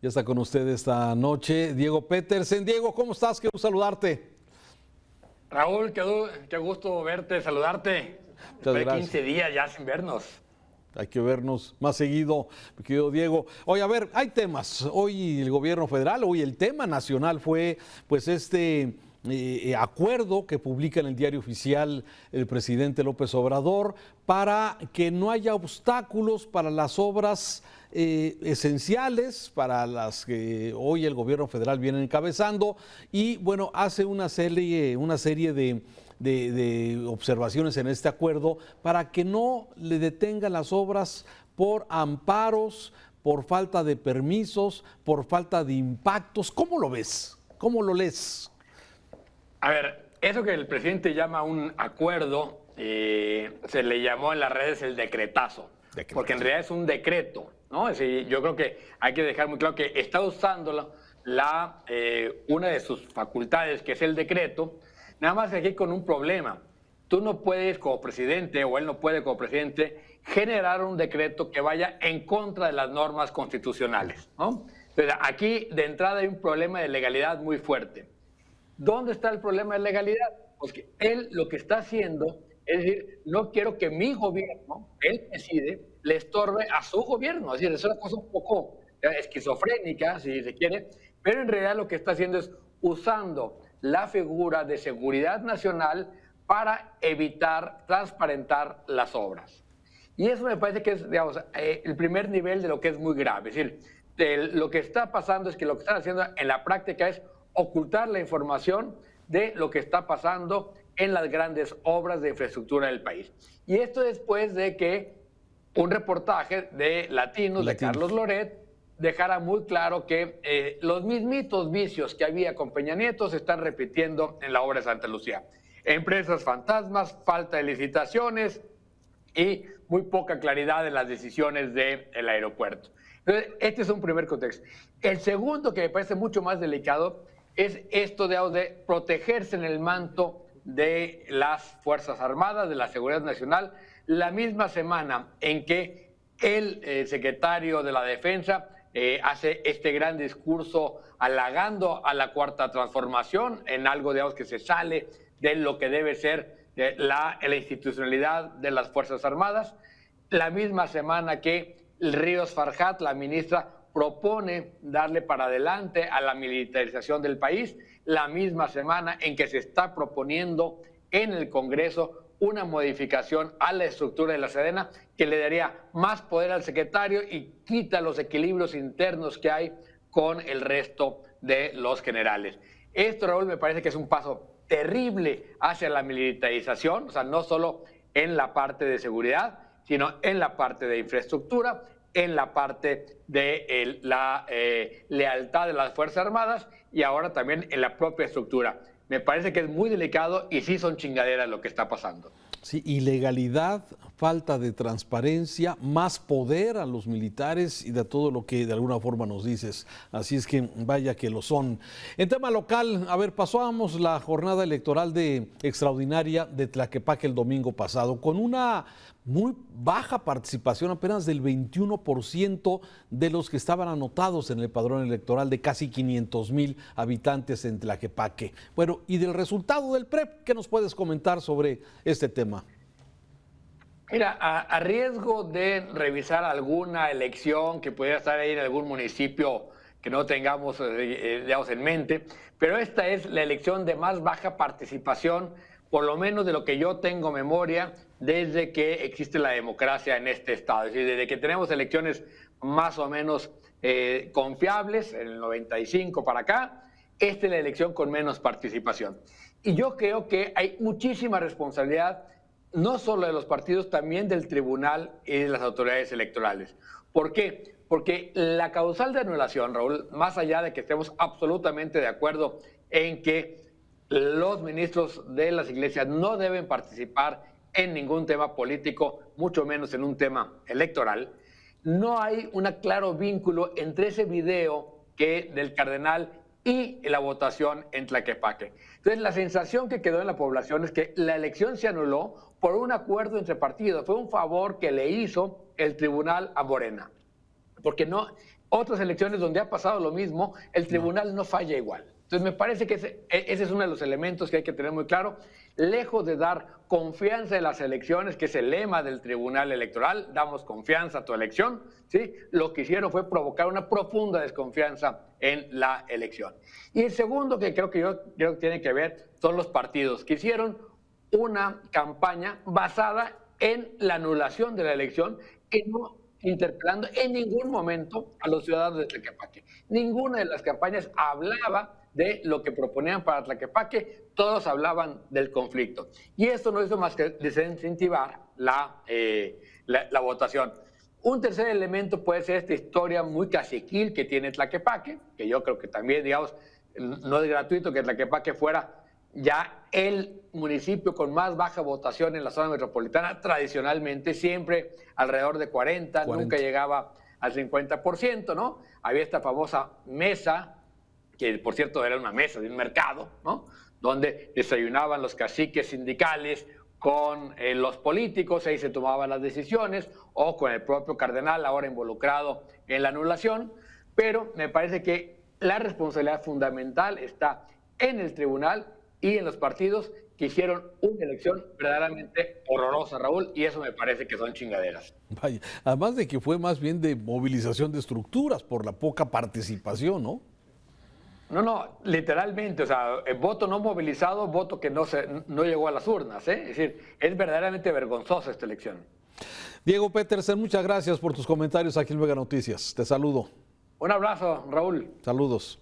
Ya está con usted esta noche Diego Petersen. Diego, ¿cómo estás? Qué gusto saludarte. Raúl, qué gusto verte, saludarte. Muchas Después de gracias. 15 días ya sin vernos. Hay que vernos más seguido, mi querido Diego. Oye, a ver, hay temas. Hoy el gobierno federal, hoy el tema nacional fue pues este acuerdo que publica en el Diario Oficial el presidente López Obrador para que no haya obstáculos para las obras esenciales, para las que hoy el gobierno federal viene encabezando, y bueno, hace una serie de observaciones en este acuerdo para que no le detengan las obras por amparos, por falta de permisos, por falta de impactos. ¿Cómo lo ves? ¿Cómo lo lees? A ver, eso que el presidente llama un acuerdo, se le llamó en las redes el decretazo, porque en realidad es un decreto, ¿no? Es decir, yo creo que hay que dejar muy claro que está usando una de sus facultades, que es el decreto, nada más aquí con un problema. Tú no puedes como presidente, o él no puede como presidente, generar un decreto que vaya en contra de las normas constitucionales, ¿no? Entonces, aquí de entrada hay un problema de legalidad muy fuerte. ¿Dónde está el problema de legalidad? Pues que él lo que está haciendo es decir, no quiero que mi gobierno, él decide, le estorbe a su gobierno. Es decir, es una cosa un poco esquizofrénica, si se quiere, pero en realidad lo que está haciendo es usando la figura de seguridad nacional para evitar transparentar las obras. Y eso me parece que es, digamos, el primer nivel de lo que es muy grave. Es decir, lo que está pasando es que lo que están haciendo en la práctica es ocultar la información de lo que está pasando en las grandes obras de infraestructura del país. Y esto después de que un reportaje de Latinos, de Carlos Loret, dejara muy claro que los mismitos vicios que había con Peña Nieto se están repitiendo en la obra de Santa Lucía. Empresas fantasmas, falta de licitaciones y muy poca claridad en las decisiones del aeropuerto. Entonces, este es un primer contexto. El segundo, que me parece mucho más delicado, es esto de protegerse en el manto de las Fuerzas Armadas, de la Seguridad Nacional, la misma semana en que el secretario de la Defensa hace este gran discurso halagando a la Cuarta Transformación en algo, digamos, que se sale de lo que debe ser la institucionalidad de las Fuerzas Armadas, la misma semana que Ríos Farjat, la ministra, propone darle para adelante a la militarización del país, la misma semana en que se está proponiendo en el Congreso una modificación a la estructura de la Sedena que le daría más poder al secretario y quita los equilibrios internos que hay con el resto de los generales. Esto, Raúl, me parece que es un paso terrible hacia la militarización, o sea, no solo en la parte de seguridad, sino en la parte de infraestructura, en la parte de la lealtad de las Fuerzas Armadas y ahora también en la propia estructura. Me parece que es muy delicado y sí son chingaderas lo que está pasando. Sí, ilegalidad, falta de transparencia, más poder a los militares y de todo lo que de alguna forma nos dices. Así es que vaya que lo son. En tema local, a ver, pasábamos la jornada electoral extraordinaria de Tlaquepaque el domingo pasado con una muy baja participación, apenas del 21% de los que estaban anotados en el padrón electoral de casi 500,000 habitantes en Tlaquepaque. Bueno, y del resultado del PREP, ¿qué nos puedes comentar sobre este tema? Mira, a riesgo de revisar alguna elección que pudiera estar ahí en algún municipio que no tengamos, digamos, en mente, pero esta es la elección de más baja participación, por lo menos de lo que yo tengo memoria, desde que existe la democracia en este estado. Es decir, desde que tenemos elecciones más o menos confiables, en el 95 para acá, esta es la elección con menos participación. Y yo creo que hay muchísima responsabilidad, no solo de los partidos, también del tribunal y de las autoridades electorales. ¿Por qué? Porque la causal de anulación, Raúl, más allá de que estemos absolutamente de acuerdo en que los ministros de las iglesias no deben participar en ningún tema político, mucho menos en un tema electoral, no hay un claro vínculo entre ese video del cardenal y la votación en Tlaquepaque. Entonces, la sensación que quedó en la población es que la elección se anuló por un acuerdo entre partidos. Fue un favor que le hizo el tribunal a Morena. Porque no, otras elecciones donde ha pasado lo mismo, el tribunal no falla igual. Entonces, me parece que ese es uno de los elementos que hay que tener muy claro. Lejos de dar confianza en las elecciones, que es el lema del Tribunal Electoral, damos confianza a tu elección, ¿sí? Lo que hicieron fue provocar una profunda desconfianza en la elección. Y el segundo que creo que tiene que ver son los partidos, que hicieron una campaña basada en la anulación de la elección, que no interpelando en ningún momento a los ciudadanos de Tlaquepaque. Ninguna de las campañas hablaba de lo que proponían para Tlaquepaque, todos hablaban del conflicto. Y esto no hizo más que desincentivar la votación. Un tercer elemento puede ser esta historia muy caciquil que tiene Tlaquepaque, que yo creo que también, digamos, no es gratuito que Tlaquepaque fuera ya el municipio con más baja votación en la zona metropolitana, tradicionalmente siempre alrededor de 40. Nunca llegaba al 50%, ¿no? Había esta famosa mesa, que por cierto era una mesa de un mercado, ¿no? Donde desayunaban los caciques sindicales con los políticos, ahí se tomaban las decisiones, o con el propio cardenal ahora involucrado en la anulación, pero me parece que la responsabilidad fundamental está en el tribunal y en los partidos que hicieron una elección verdaderamente horrorosa, Raúl, y eso me parece que son chingaderas. Vaya, además de que fue más bien de movilización de estructuras por la poca participación, ¿no? No, literalmente, o sea, voto no movilizado, voto que no llegó a las urnas, ¿eh? Es decir, es verdaderamente vergonzosa esta elección. Diego Petersen, muchas gracias por tus comentarios aquí en Mega Noticias. Te saludo. Un abrazo, Raúl. Saludos.